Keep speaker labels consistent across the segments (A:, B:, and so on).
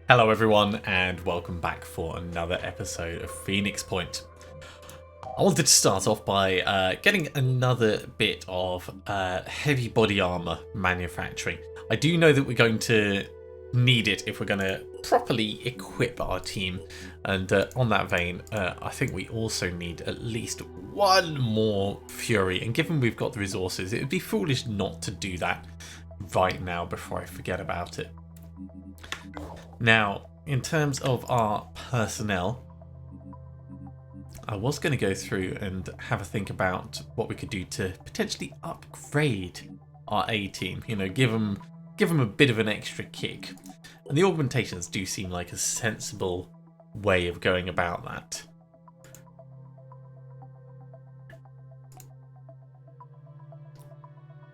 A: Hello everyone and welcome back for another episode of Phoenix Point. I wanted to start off by getting another bit of heavy body armor manufacturing. I do know that we're going to need it if we're going to properly equip our team, and on that vein I think we also need at least one more Fury, and given we've got the resources it would be foolish not to do that right now before I forget about it. Now, in terms of our personnel, I was going to go through and have a think about what we could do to potentially upgrade our A-team. You know, give them a bit of an extra kick. And the augmentations do seem like a sensible way of going about that.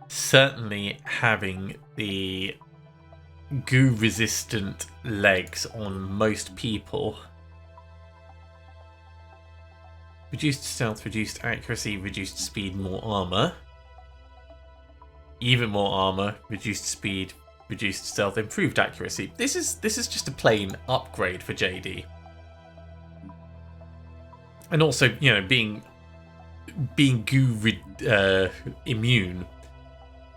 A: Certainly having the goo resistant legs on most people. Reduced stealth, reduced accuracy, reduced speed, more armor. Even more armor, reduced speed, reduced stealth, improved accuracy. This is just a plain upgrade for JD. And also, you know, being goo immune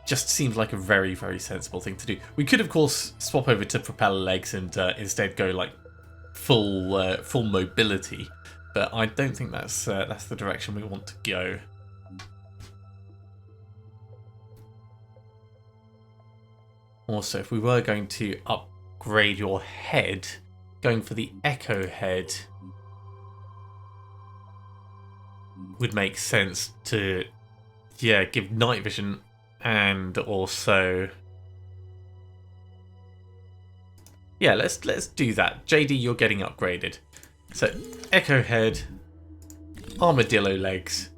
A: just seems like a very, very sensible thing to do. We could, of course, swap over to propeller legs and instead go like full mobility, but I don't think that's the direction we want to go. Also, if we were going to upgrade your head, going for the Echo head would make sense to, yeah, give night vision. And also, yeah, let's do that. JD, you're getting upgraded. So, Echo Head, Armadillo Legs.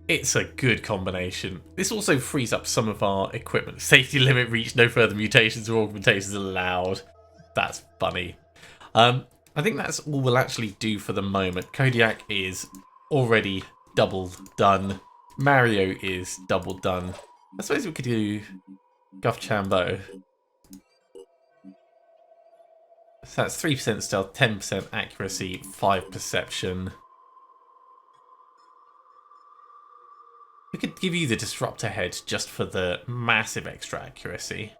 A: It's a good combination. This also frees up some of our equipment. Safety limit reached, no further mutations or augmentations allowed. That's funny. I think that's all we'll actually do for the moment. Kodiak is already double done. Mario is double done. I suppose we could do Guff Chambo. So that's 3% stealth, 10% accuracy, 5 perception. We could give you the Disruptor head just for the massive extra accuracy.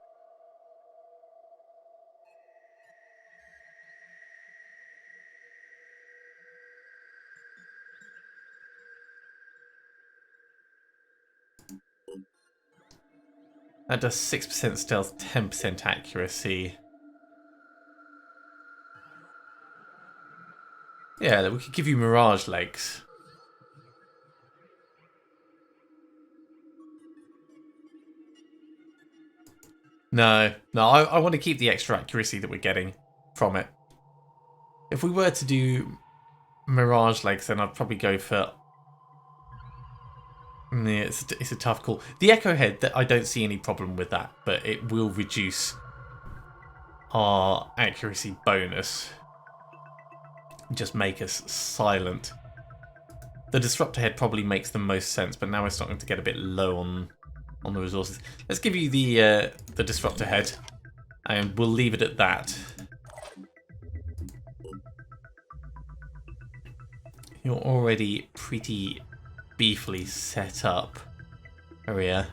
A: That does 6% stealth, 10% accuracy. Yeah, we could give you Mirage legs. No, I want to keep the extra accuracy that we're getting from it. If we were to do Mirage legs, then I'd probably go for... Yeah, it's a tough call. The Echo Head, I don't see any problem with that, but it will reduce our accuracy bonus. Just make us silent. The Disruptor Head probably makes the most sense, but now we're starting to get a bit low on the resources. Let's give you the Disruptor Head, and we'll leave it at that. You're already pretty beefily set up, Maria.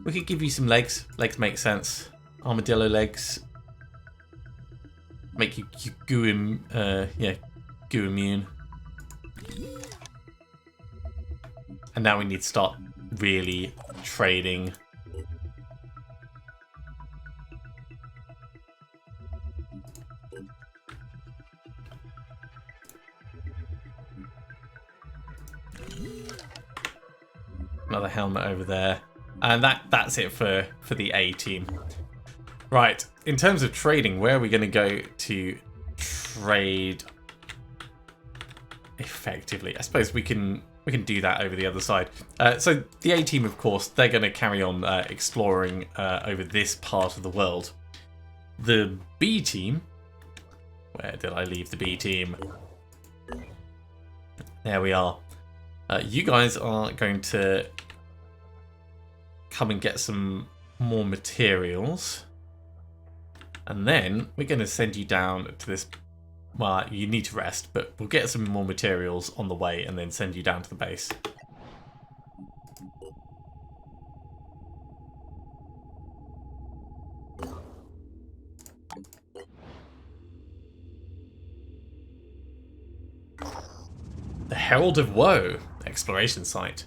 A: We could give you some legs. Legs make sense. Armadillo legs make you goo immune. And now we need to start really trading. Another helmet over there. And that's it for the A team. Right, in terms of trading, where are we going to go to trade effectively? I suppose we can do that over the other side. So the A team, of course, they're going to carry on exploring over this part of the world. The B team, where did I leave the B team? There we are. You guys are going to come and get some more materials. And then we're going to send you down to this. Well, you need to rest, but we'll get some more materials on the way and then send you down to the base. The Herald of Woe, exploration site.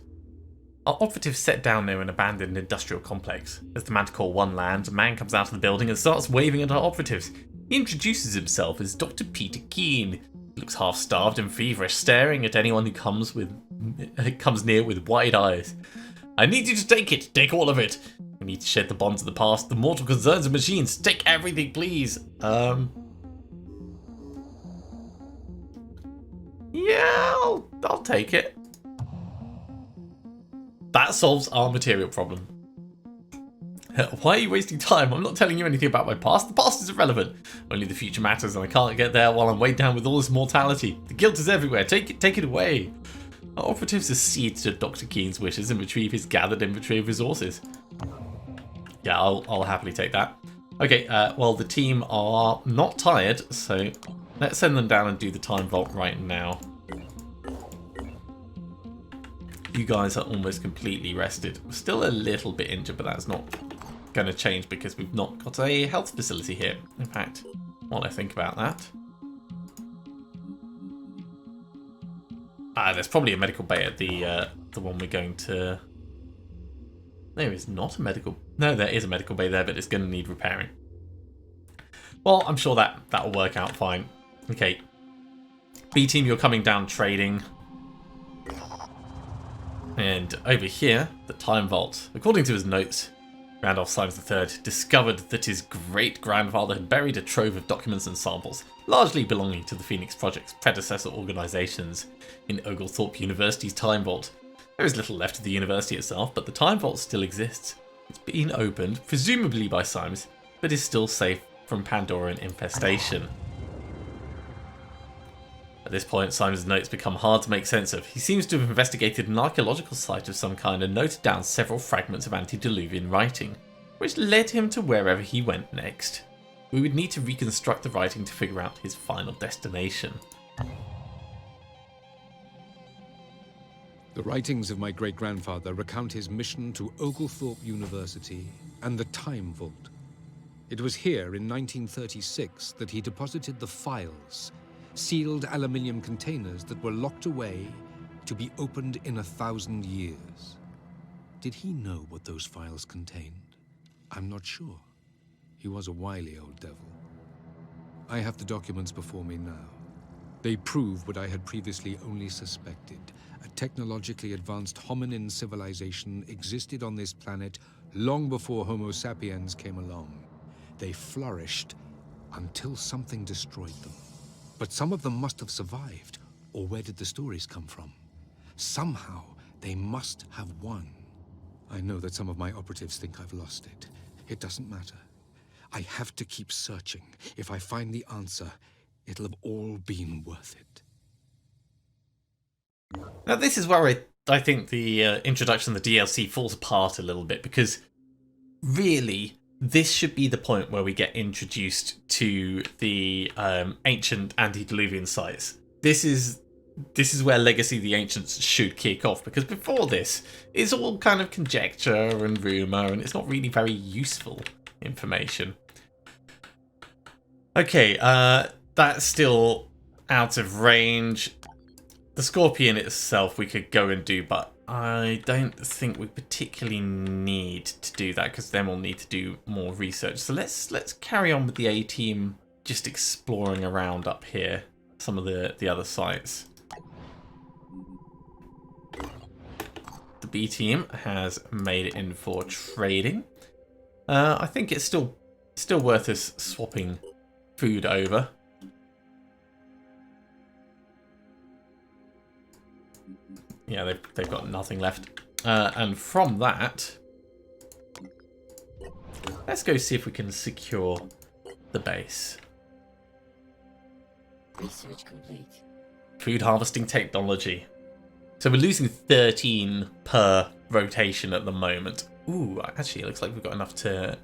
A: Our operatives set down near an abandoned industrial complex. As the Manticore 1 lands, a man comes out of the building and starts waving at our operatives. He introduces himself as Dr. Peter Keane. He looks half-starved and feverish, staring at anyone who comes near with wide eyes. I need you to take it. Take all of it. We need to shed the bonds of the past, the mortal concerns of machines. Take everything, please. Yeah, I'll take it. That solves our material problem. Why are you wasting time? I'm not telling you anything about my past. The past is irrelevant. Only the future matters, and I can't get there while I'm weighed down with all this mortality. The guilt is everywhere. Take it away. Our operatives accede to Dr. Keene's wishes and retrieve his gathered inventory of resources. Yeah, I'll happily take that. Okay, well, the team are not tired, so let's send them down and do the time vault right now. You guys are almost completely rested. We're still a little bit injured, but that's not going to change because we've not got a health facility here. In fact, while I think about that, there's probably a medical bay at the one we're going to. There is not a medical. No, there is a medical bay there, but it's going to need repairing. Well, I'm sure that'll work out fine. Okay, B team, you're coming down trading. And over here, the time vault. According to his notes, Randolph Symes III discovered that his great-grandfather had buried a trove of documents and samples, largely belonging to the Phoenix Project's predecessor organizations, in Oglethorpe University's time vault. There is little left of the university itself, but the time vault still exists. It's been opened, presumably by Symes, but is still safe from Pandoran infestation. At this point, Symes' notes become hard to make sense of. He seems to have investigated an archaeological site of some kind and noted down several fragments of antediluvian writing, which led him to wherever he went next. We would need to reconstruct the writing to figure out his final destination.
B: The writings of my great-grandfather recount his mission to Oglethorpe University and the Time Vault. It was here in 1936 that he deposited the files, sealed aluminium containers that were locked away to be opened in 1,000 years. Did he know what those files contained? I'm not sure. He was a wily old devil. I have the documents before me now. They prove what I had previously only suspected. A technologically advanced hominin civilization existed on this planet long before Homo sapiens came along. They flourished until something destroyed them. But some of them must have survived, or where did the stories come from? Somehow, they must have won. I know that some of my operatives think I've lost it. It doesn't matter. I have to keep searching. If I find the answer, it'll have all been worth it.
A: Now this is where I think the introduction of the DLC falls apart a little bit, because really, this should be the point where we get introduced to the ancient antediluvian sites. This is where Legacy of the Ancients should kick off, because before this, it's all kind of conjecture and rumour, and it's not really very useful information. Okay, that's still out of range. The Scorpion itself we could go and do, but I don't think we particularly need to do that, because then we'll need to do more research. So let's carry on with the A team, just exploring around up here, some of the other sites. The B team has made it in for trading. I think it's still worth us swapping food over. Yeah, they've got nothing left. And from that, let's go see if we can secure the base.
C: Research complete.
A: Food harvesting technology. So we're losing 13 per rotation at the moment. Ooh, actually it looks like we've got enough to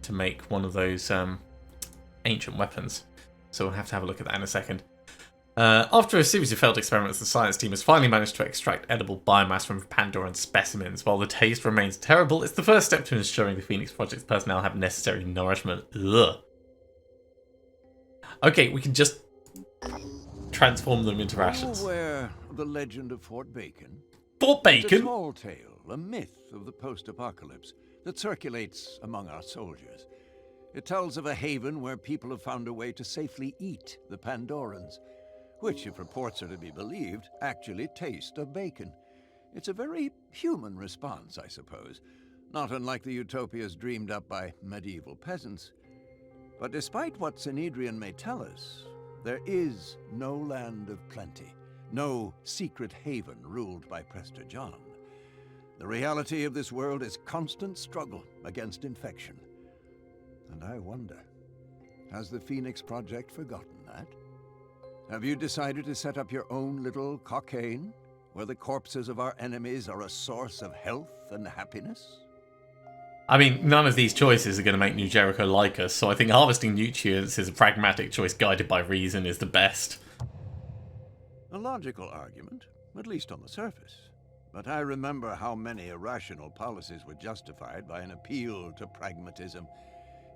A: make one of those ancient weapons. So we'll have to have a look at that in a second. After a series of failed experiments, the science team has finally managed to extract edible biomass from Pandoran specimens. While the taste remains terrible, it's the first step to ensuring the Phoenix Project's personnel have necessary nourishment. Ugh. Okay, we can just transform them into rations.
C: Aware of the legend of Fort Bacon?
A: Fort
C: It's a
A: Bacon?
C: tall tale, a myth of the post-apocalypse that circulates among our soldiers. It tells of a haven where people have found a way to safely eat the Pandorans, which, if reports are to be believed, actually taste of bacon. It's a very human response, I suppose, not unlike the utopias dreamed up by medieval peasants. But despite what Sanhedrin may tell us, there is no land of plenty, no secret haven ruled by Prester John. The reality of this world is constant struggle against infection. And I wonder, has the Phoenix Project forgotten that? Have you decided to set up your own little cockaigne, where the corpses of our enemies are a source of health and happiness?
A: I mean, none of these choices are going to make New Jericho like us, so I think harvesting nutrients is a pragmatic choice guided by reason is the best.
C: A logical argument, at least on the surface. But I remember how many irrational policies were justified by an appeal to pragmatism,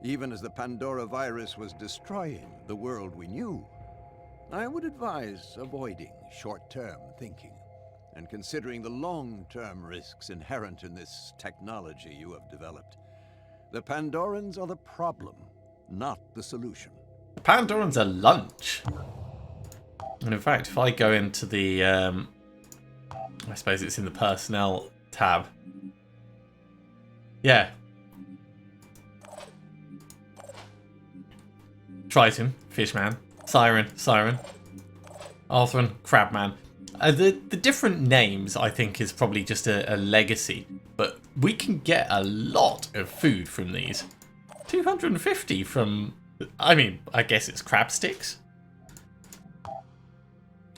C: even as the Pandora virus was destroying the world we knew. I would advise avoiding short-term thinking and considering the long-term risks inherent in this technology you have developed. The Pandorans are the problem, not the solution.
A: The Pandorans are lunch. And in fact, if I go into the, I suppose it's in the personnel tab. Yeah. Triton, Fishman, Siren, Arthur, Crabman. The different names, I think, is probably just a legacy. But we can get a lot of food from these. 250 from... I mean, I guess it's crab sticks.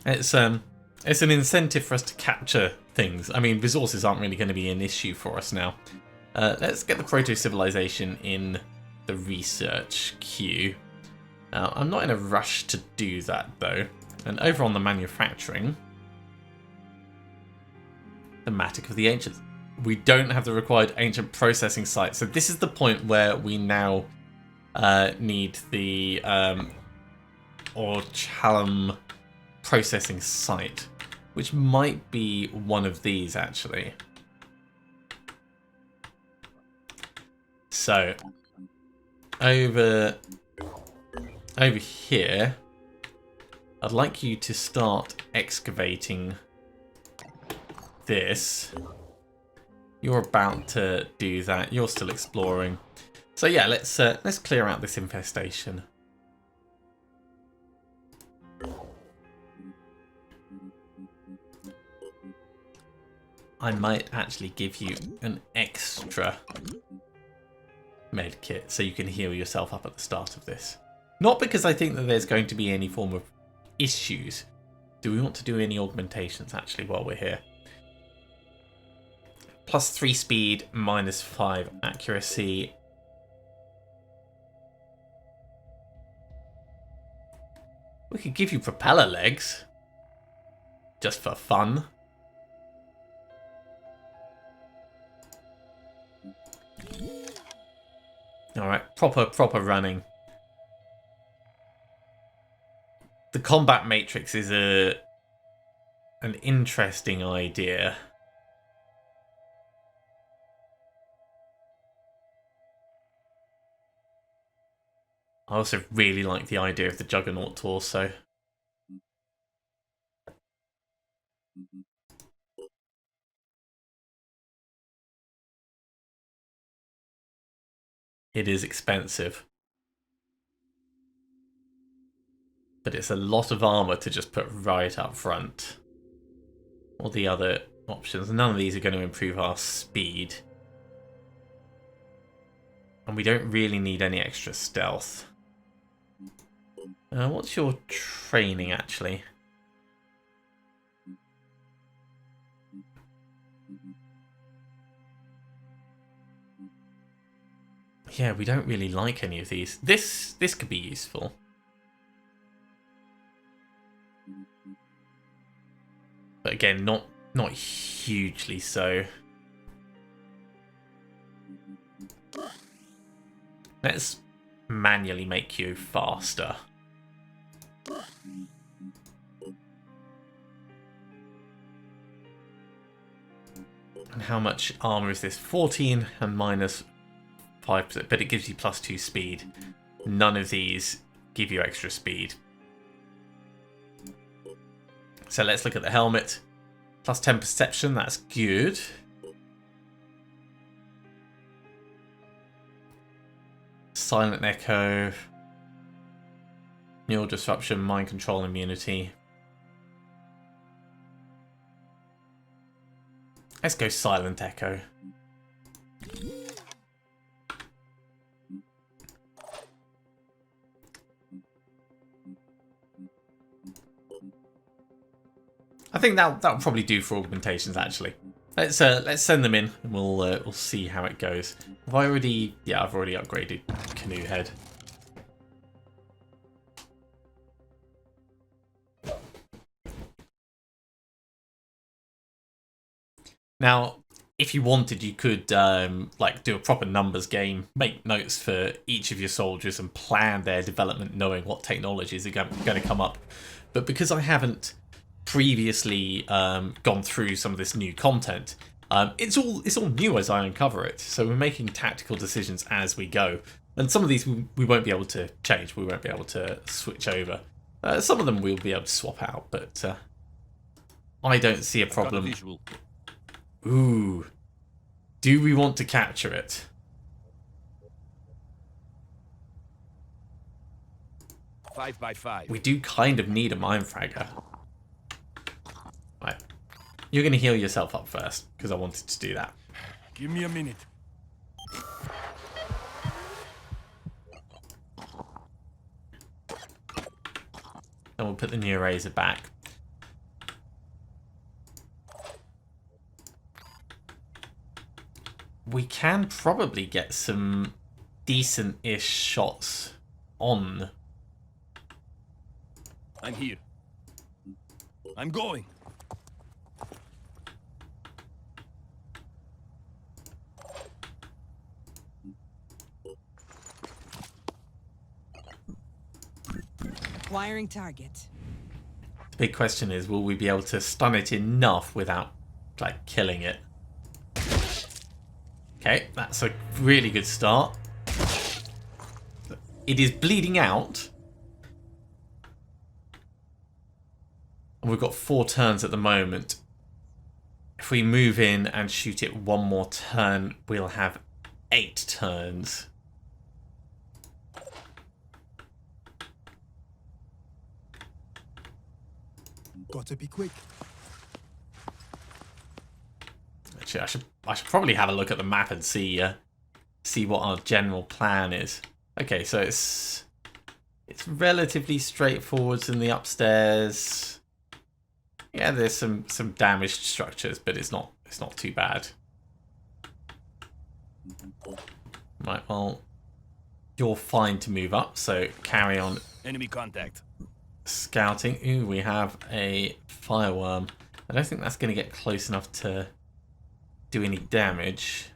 A: It's an incentive for us to capture things. I mean, resources aren't really going to be an issue for us now. Let's get the proto-civilization in the research queue. I'm not in a rush to do that, though. And over on the manufacturing... Thematic of the Ancients. We don't have the required ancient processing site. So this is the point where we now need the Orchalum processing site, which might be one of these, actually. So, over here, I'd like you to start excavating this. You're about to do that. You're still exploring. So yeah, let's clear out this infestation. I might actually give you an extra med kit so you can heal yourself up at the start of this. Not because I think that there's going to be any form of issues. Do we want to do any augmentations actually while we're here? +3 speed, -5 accuracy. We could give you propeller legs. Just for fun. Alright, proper running. The combat matrix is an interesting idea. I also really like the idea of the Juggernaut torso. It is expensive. But it's a lot of armor to just put right up front. All the other options. None of these are going to improve our speed. And we don't really need any extra stealth. What's your training, actually? Yeah, we don't really like any of these. This could be useful. But again, not hugely so. Let's manually make you faster. And how much armor is this? 14 and minus 5%, but it gives you +2 speed. None of these give you extra speed. So let's look at the helmet. +10 perception, that's good. Silent echo. Neural disruption, mind control, immunity. Let's go silent echo. I think that'll probably do for augmentations. Actually, let's send them in and we'll see how it goes. Have I already? Yeah, I've already upgraded Canoe Head. Now, if you wanted, you could like do a proper numbers game, make notes for each of your soldiers and plan their development knowing what technologies are going to come up. But because I haven't previously gone through some of this new content, it's all new as I uncover it. So we're making tactical decisions as we go. And some of these we won't be able to change. We won't be able to switch over. Some of them we'll be able to swap out, but I don't see a problem. Ooh. Do we want to capture it?
D: Five by five.
A: We do kind of need a mindfragger. Right. You're going to heal yourself up first, because I wanted to do that.
D: Give me a minute.
A: And we'll put the new eraser back. We can probably get some decent-ish shots on.
D: I'm here. I'm going.
E: Acquiring target.
A: The big question is, will we be able to stun it enough without, like, killing it? Okay, that's a really good start. It is bleeding out. And we've got 4 turns at the moment. If we move in and shoot it one more turn, we'll have 8 turns.
D: Gotta be quick.
A: Actually, I should probably have a look at the map and see what our general plan is. Okay, so it's relatively straightforward in the upstairs. Yeah, there's some damaged structures, but it's not too bad. Right, well, you're fine to move up, so carry on.
D: Enemy contact.
A: Scouting. Ooh, we have a fireworm. I don't think that's going to get close enough to do any damage.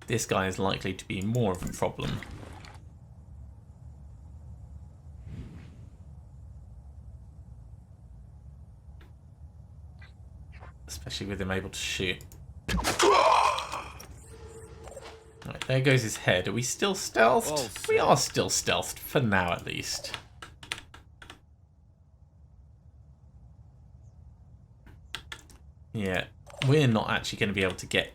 A: This guy is likely to be more of a problem. Especially with him able to shoot. Right, there goes his head. Are we still stealthed? We are still stealthed, for now at least. Yeah, we're not actually going to be able to get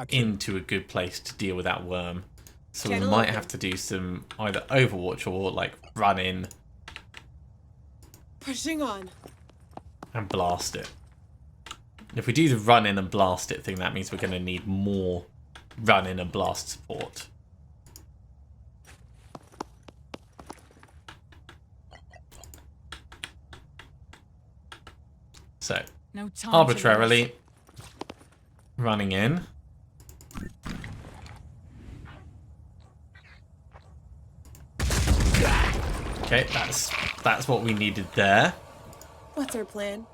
A: into a good place to deal with that worm. So we might have to do some either Overwatch or like run in.
E: Pushing on.
A: And blast it. If we do the run in and blast it thing, that means we're going to need more run in and blast support.
E: No time to
A: arbitrarily running in. Okay, that's what we needed there.
F: What's our plan?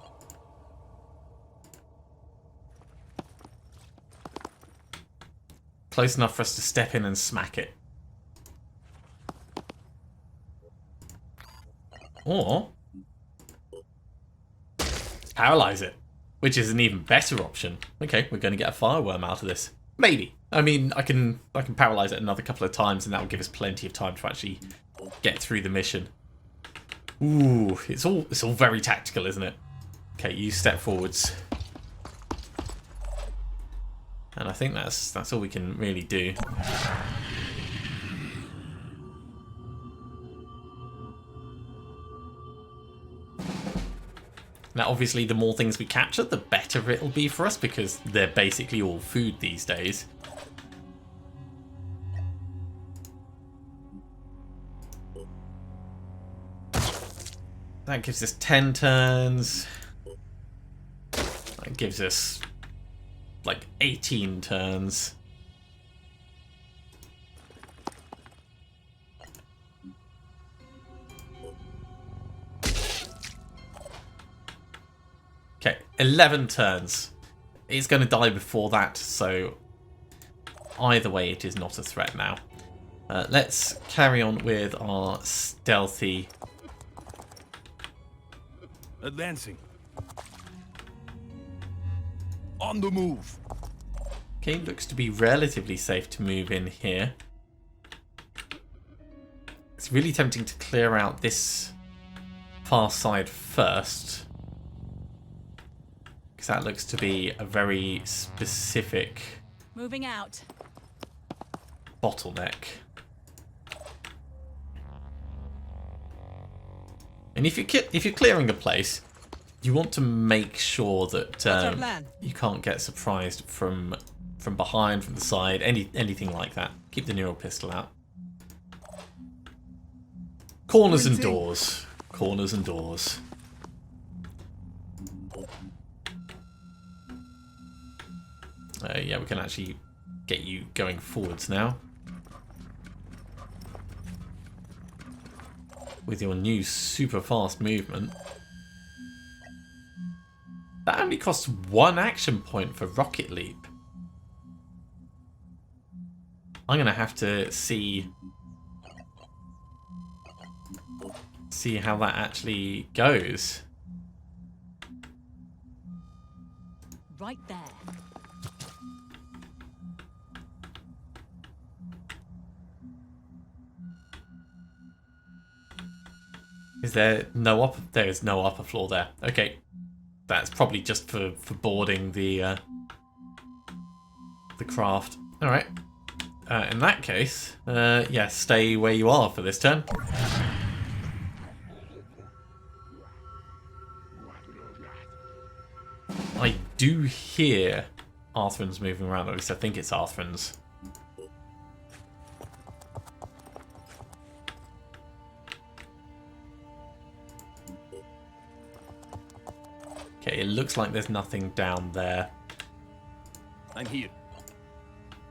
A: Close enough for us to step in and smack it. Or paralyze it, which is an even better option. Okay, we're going to get a fireworm out of this. Maybe. I mean, I can paralyze it another couple of times, and that will give us plenty of time to actually get through the mission. Ooh, it's all very tactical, isn't it? Okay, you step forwards. And I think that's all we can really do. Now, obviously, the more things we capture, the better it'll be for us, because they're basically all food these days. That gives us 10 turns. That gives us, like, 18 turns. Okay, 11 turns. It's going to die before that, so either way it is not a threat now. Let's carry on with our stealthy...
D: Advancing. On the move.
A: Okay, looks to be relatively safe to move in here. It's really tempting to clear out this far side first, because that looks to be a very specific
E: Moving out.
A: bottleneck. And if you're clearing a place, you want to make sure that
E: our plan?
A: you can't get surprised from behind, from the side, anything like that. Keep the neural pistol out. Corners and doors. Corners and doors. Yeah, we can actually get you going forwards now. With your new super fast movement. That only costs 1 action point for Rocket Leap. I'm going to have to see how that actually goes.
E: Right there.
A: Is there no upper? There is no upper floor there. Okay, that's probably just for boarding the craft. All right. In that case, yeah, stay where you are for this turn. I do hear Arthrans moving around. At least I think it's Arthrans. Okay, it looks like there's nothing down there.
D: I'm here.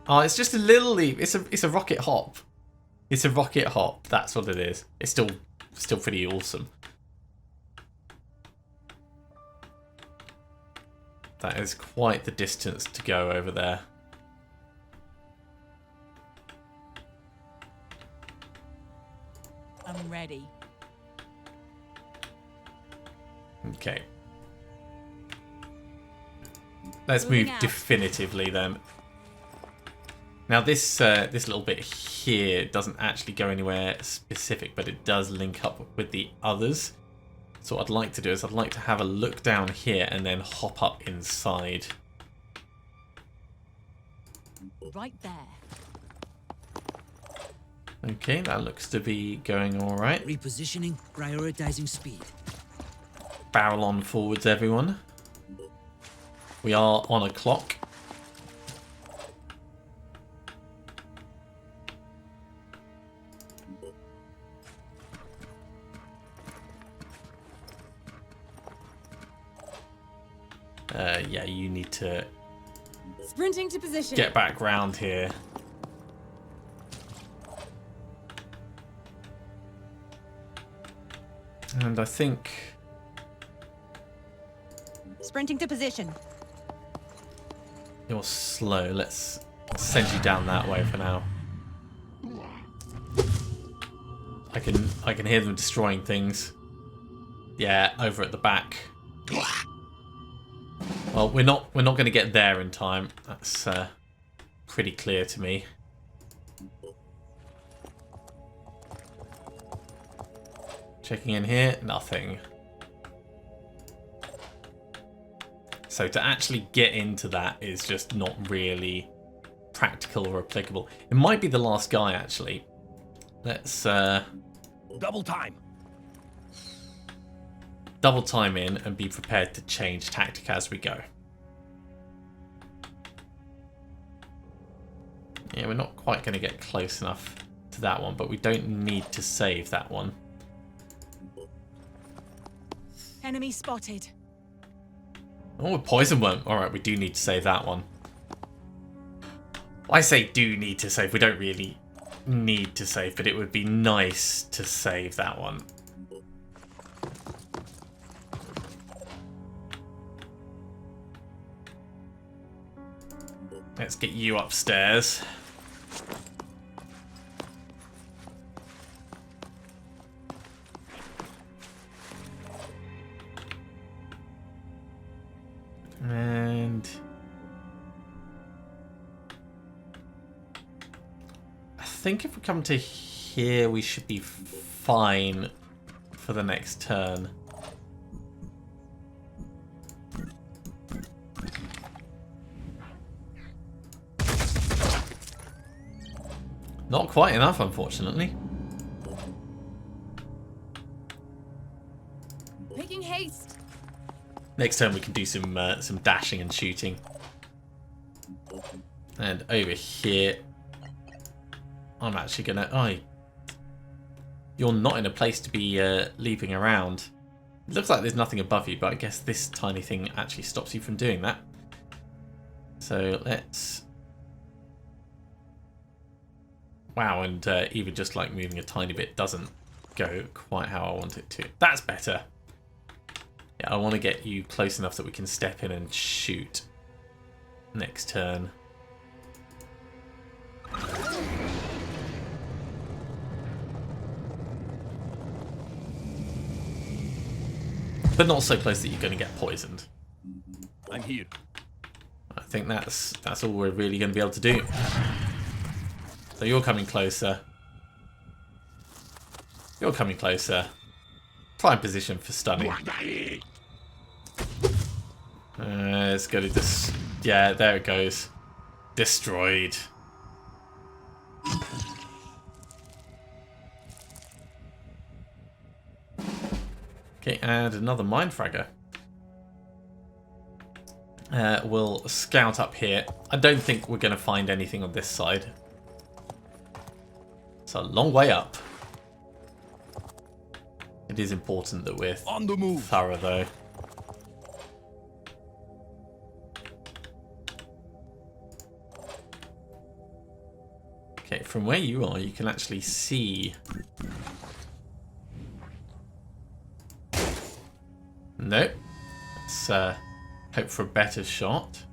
A: Oh, it's just a little leap. It's a rocket hop. It's a rocket hop. That's what it is. It's still pretty awesome. That is quite the distance to go over there.
E: I'm ready.
A: Okay. Let's
E: Moving
A: move
E: out.
A: definitively then. Now this little bit here doesn't actually go anywhere specific, but it does link up with the others. So what I'd like to do is I'd like to have a look down here and then hop up inside.
E: Right there.
A: Okay, that looks to be going all right.
G: Repositioning, prioritizing speed.
A: Barrel on forwards, everyone. We are on a clock. Yeah, you need to
F: Sprinting to position.
A: get back round here. And I think...
H: Sprinting to position.
A: You're slow. Let's send you down that way for now. I can hear them destroying things. Yeah, over at the back. Well, we're not going to get there in time. That's pretty clear to me. Checking in here, nothing. So to actually get into that is just not really practical or applicable. It might be the last guy, actually. Let's
D: Double time.
A: double time in and be prepared to change tactic as we go. Yeah, we're not quite going to get close enough to that one, but we don't need to save that one.
E: Enemy spotted.
A: Oh, a poison worm. Alright, we do need to save that one. I say do need to save. We don't really need to save, but it would be nice to save that one. Let's get you upstairs. And I think if we come to here, we should be fine for the next turn. Not quite enough, unfortunately.
F: Making haste.
A: Next turn we can do some dashing and shooting. And over here, I'm actually gonna... Oh, you're not in a place to be leaping around. It looks like there's nothing above you, but I guess this tiny thing actually stops you from doing that. So let's... Wow, and even just like moving a tiny bit doesn't go quite how I want it to. That's better. Yeah, I want to get you close enough that we can step in and shoot next turn. But not so close that you're going to get poisoned.
D: I'm here.
A: I think that's all we're really going to be able to do. So you're coming closer. You're coming closer. Prime position for stunning. It's going to just... Yeah, there it goes. Destroyed. Okay, and another mind fragger. We'll scout up here. I don't think we're going to find anything on this side. It's a long way up. It is important that we're
D: On the move.
A: thorough, though. Okay, from where you are, you can actually see... Nope. Let's hope for a better shot.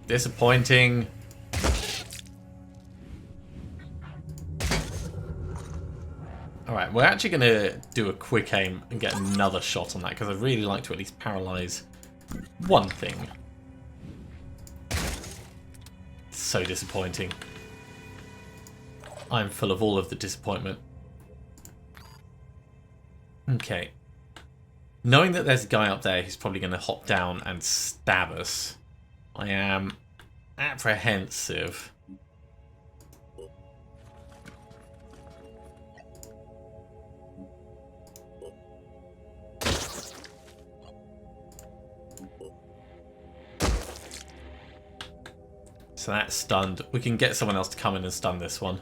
A: Disappointing. Alright, we're actually going to do a quick aim and get another shot on that, because I'd really like to at least paralyze one thing. So disappointing. I'm full of all of the disappointment. Okay. Knowing that there's a guy up there who's probably going to hop down and stab us, I am apprehensive. So that's stunned. We can get someone else to come in and stun this one.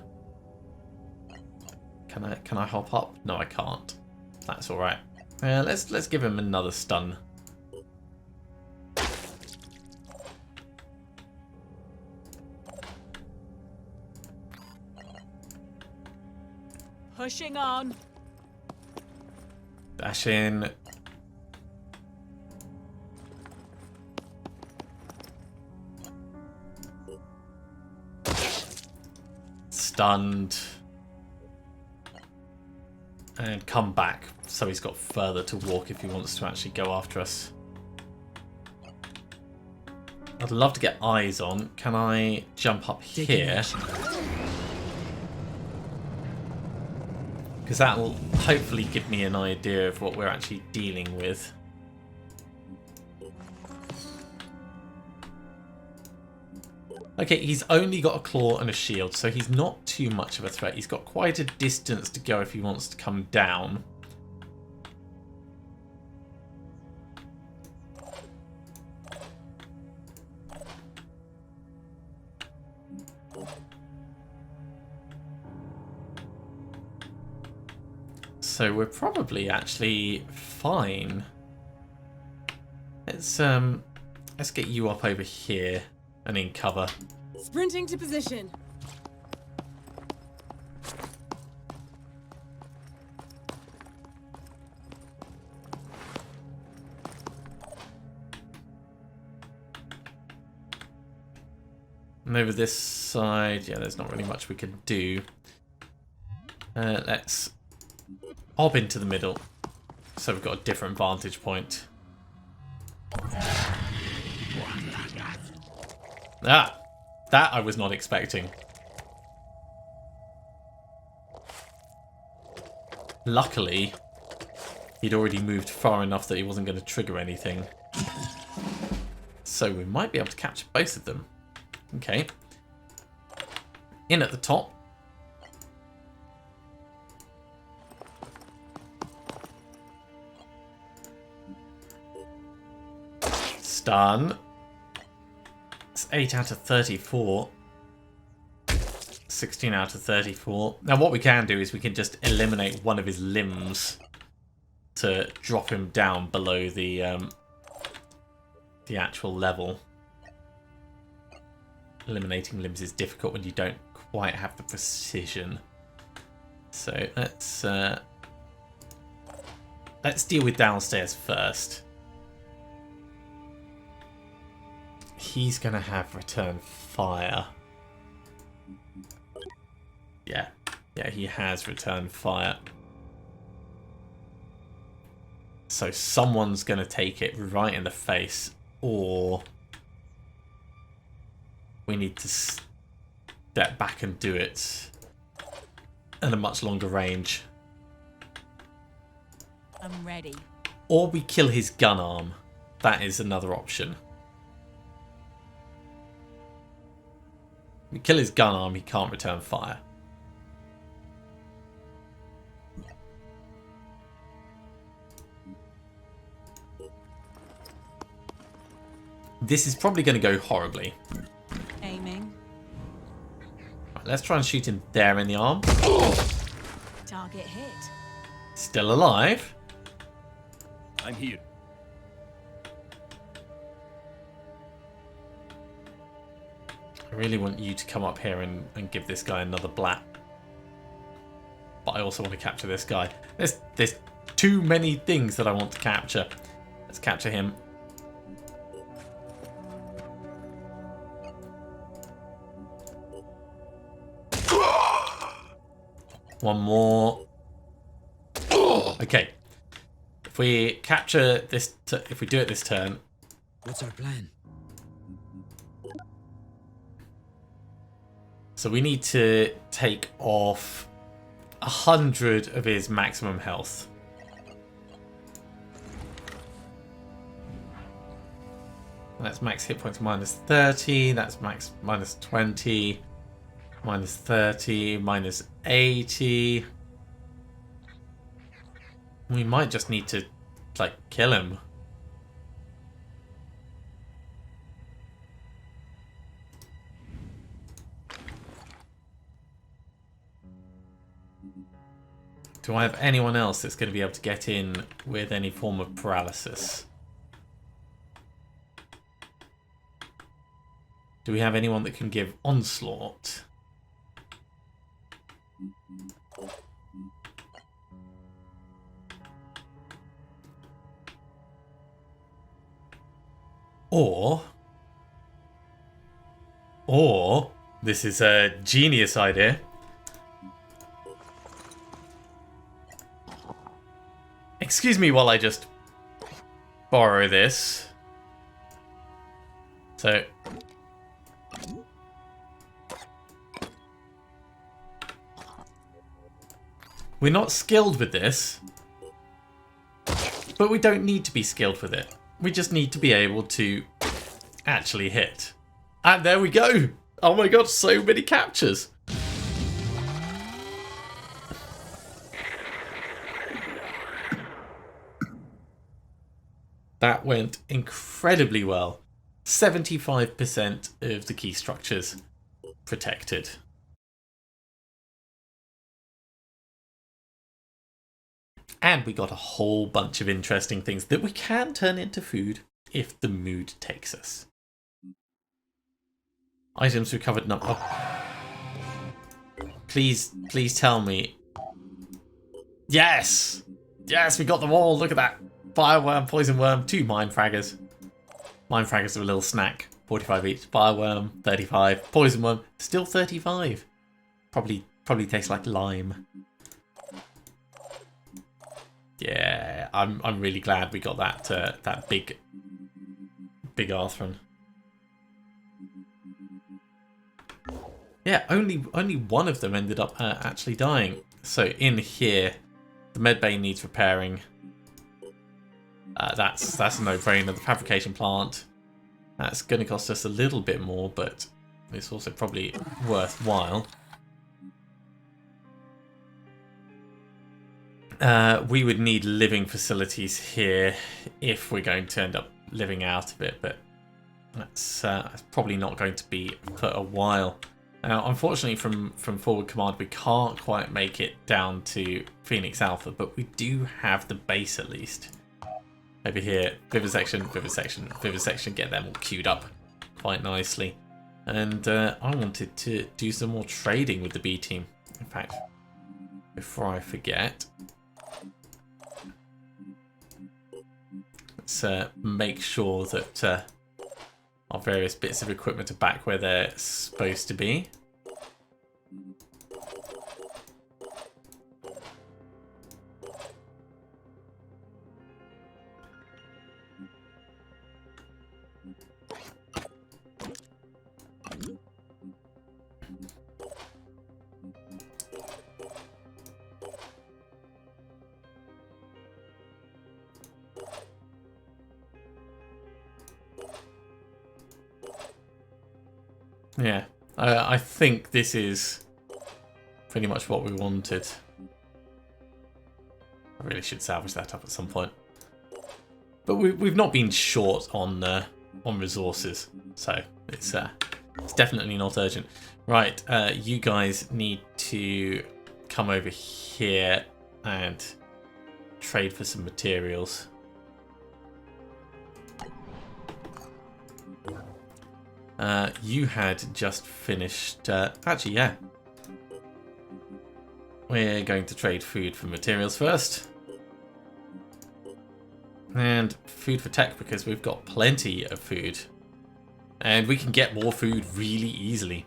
A: Can I hop up? No, I can't. That's all right. Let's give him another stun.
E: Pushing on.
A: Dash in. Stunned. And come back, so he's got further to walk if he wants to actually go after us. I'd love to get eyes on. Can I jump up here? Because that will hopefully give me an idea of what we're actually dealing with. Okay, he's only got a claw and a shield, so he's not too much of a threat. He's got quite a distance to go if he wants to come down. So we're probably actually fine. Let's get you up over here and in cover.
F: Sprinting to position.
A: And over this side, yeah, there's not really much we can do. Let's hop into the middle, so we've got a different vantage point. Ah, that I was not expecting. Luckily, he'd already moved far enough that he wasn't going to trigger anything. So we might be able to capture both of them. Okay. In at the top. Stun. It's 8 out of 34. 16 out of 34. Now what we can do is we can just eliminate one of his limbs to drop him down below the actual level. Eliminating limbs is difficult when you don't quite have the precision. So let's deal with downstairs first. He's going to have return fire. Yeah, he has return fire. So someone's going to take it right in the face, or we need to step back and do it at a much longer range.
E: I'm ready.
A: Or we kill his gun arm. That is another option. We kill his gun arm, he can't return fire. This is probably going to go horribly.
E: Aiming.
A: Right, let's try and shoot him there in the arm.
E: Target hit.
A: Still alive.
D: I'm here.
A: I really want you to come up here and give this guy another blat. But I also want to capture this guy. There's too many things that I want to capture. Let's capture him. One more. Okay. If we capture this, if we do it this turn.
G: What's our plan?
A: So we need to take off 100 of his maximum health. That's max hit points minus 30. That's max minus 20. Minus 30. Minus 80. We might just need to, like, kill him. Do I have anyone else that's going to be able to get in with any form of paralysis? Do we have anyone that can give onslaught? Or, this is a genius idea. Excuse me while I just borrow this. So, we're not skilled with this, but we don't need to be skilled with it. We just need to be able to actually hit. And there we go. Oh my god, so many captures. That went incredibly well. 75% of the key structures protected. And we got a whole bunch of interesting things that we can turn into food if the mood takes us. Items recovered number. Oh. Please tell me. Yes! Yes, we got them all. Look at that. Fireworm, poison worm, 2 mind fraggers. Mind fraggers are a little snack. 45 each. Fireworm, 35. Poison worm, still 35. Probably tastes like lime. Yeah, I'm really glad we got that big Arthron. Yeah, only one of them ended up actually dying. So in here, the medbay needs repairing. That's a no-brainer. The fabrication plant, that's going to cost us a little bit more, but it's also probably worthwhile. We would need living facilities here if we're going to end up living out of it, but that's probably not going to be for a while. Now, unfortunately, from forward command, we can't quite make it down to Phoenix Alpha, but we do have the base at least. Over here, vivisection, vivisection, vivisection, get them all queued up quite nicely. And I wanted to do some more trading with the B team. In fact, before I forget, let's make sure that our various bits of equipment are back where they're supposed to be. Yeah, I think this is pretty much what we wanted. I really should salvage that up at some point. But we've not been short on resources, so it's definitely not urgent. Right, you guys need to come over here and trade for some materials. You had just finished... actually, yeah. We're going to trade food for materials first. And food for tech, because we've got plenty of food. And we can get more food really easily.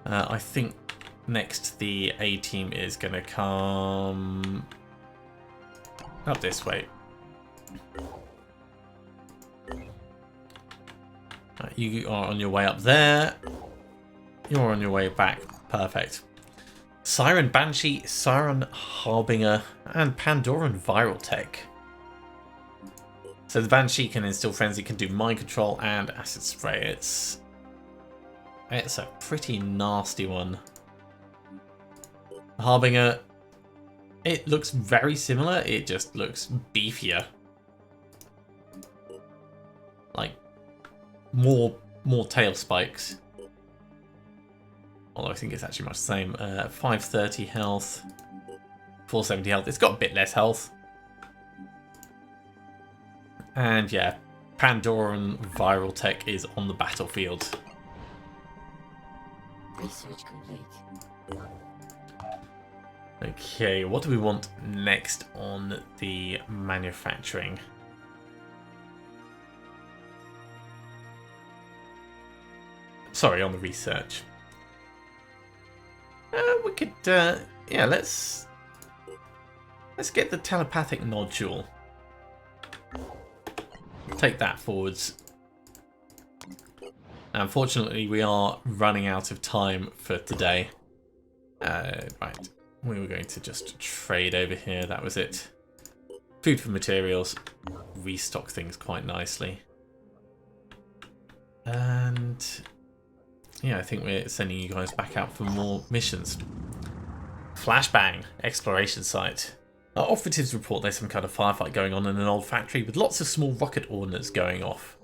A: I think next the A team is going to come up this way. You are on your way up there. You're on your way back. Perfect. Siren Banshee, Siren Harbinger, and Pandoran Viral Tech. So the Banshee can instill frenzy, can do mind control and acid spray. It's a pretty nasty one. The Harbinger, it looks very similar. It just looks beefier. Like more tail spikes. Although I think it's actually much the same. 530 health, 470 health. It's got a bit less health. And yeah, Pandoran viral tech is on the battlefield.
I: Research complete.
A: Okay, what do we want next on the manufacturing? Sorry, on the research. We could, yeah, let's get the telepathic nodule. Take that forwards. Unfortunately, we are running out of time for today. Right, we were going to just trade over here. That was it. Food for materials. Restock things quite nicely. And yeah, I think we're sending you guys back out for more missions. Flashbang, exploration site. Our operatives report there's some kind of firefight going on in an old factory with lots of small rocket ordnance going off.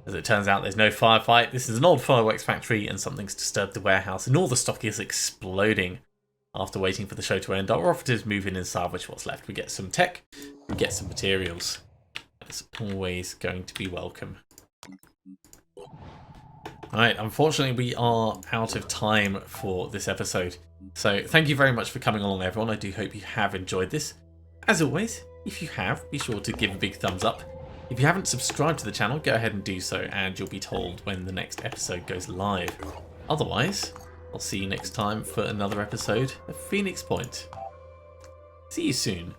A: As it turns out, there's no firefight. This is an old fireworks factory and something's disturbed the warehouse and all the stock is exploding. After waiting for the show to end, our operatives move in and salvage what's left. We get some tech, we get some materials. It's always going to be welcome. Alright, unfortunately we are out of time for this episode. So thank you very much for coming along, everyone. I do hope you have enjoyed this. As always, if you have, be sure to give a big thumbs up. If you haven't subscribed to the channel, go ahead and do so, and you'll be told when the next episode goes live. Otherwise, I'll see you next time for another episode of Phoenix Point. See you soon.